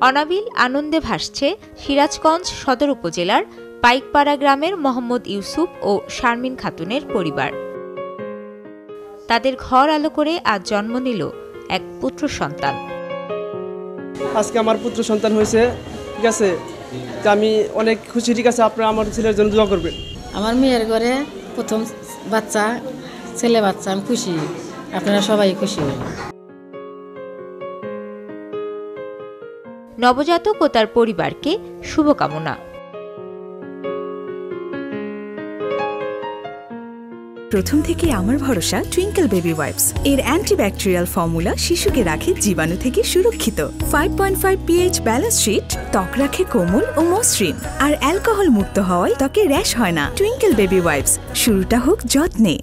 অনাবিল আনন্দে ভাসছে সিরাজগঞ্জ সদর উপজেলার পাইকপাড়া গ্রামের মোহাম্মদ ইউসুফ ও শারমিন খাতুনের পরিবার। তাদের ঘর আলো করে আজ জন্ম নিল এক পুত্র সন্তান। আজকে আমার পুত্র সন্তান হয়েছে, ঠিক আছে, আমি অনেক খুশি। ঠিক আছে, আপনারা আমার ছেলের জন্য দোয়া করবেন। আমার মেয়ের ঘরে প্রথম বাচ্চা, ছেলে বাচ্চা, আমি খুশি, আপনারা সবাই খুশি হন। নবজাতক ও তার পরিবারকে শুভকামনা। প্রথম থেকে আমার ভরসা টুইঙ্কেল বেবি ওয়াইপস। এর অ্যান্টিব্যাকটেরিয়াল ফর্মুলা শিশুকে রাখে জীবাণু থেকে সুরক্ষিত। 5.5 pH ব্যালেন্স শিট ত্বক রাখে কোমল ও মসৃণ, আর অ্যালকোহল মুক্ত হওয়ায় ত্বকে র্যাশ হয় না। টুইঙ্কেল বেবি ওয়াইপস, শুরুটা হোক যত্নে।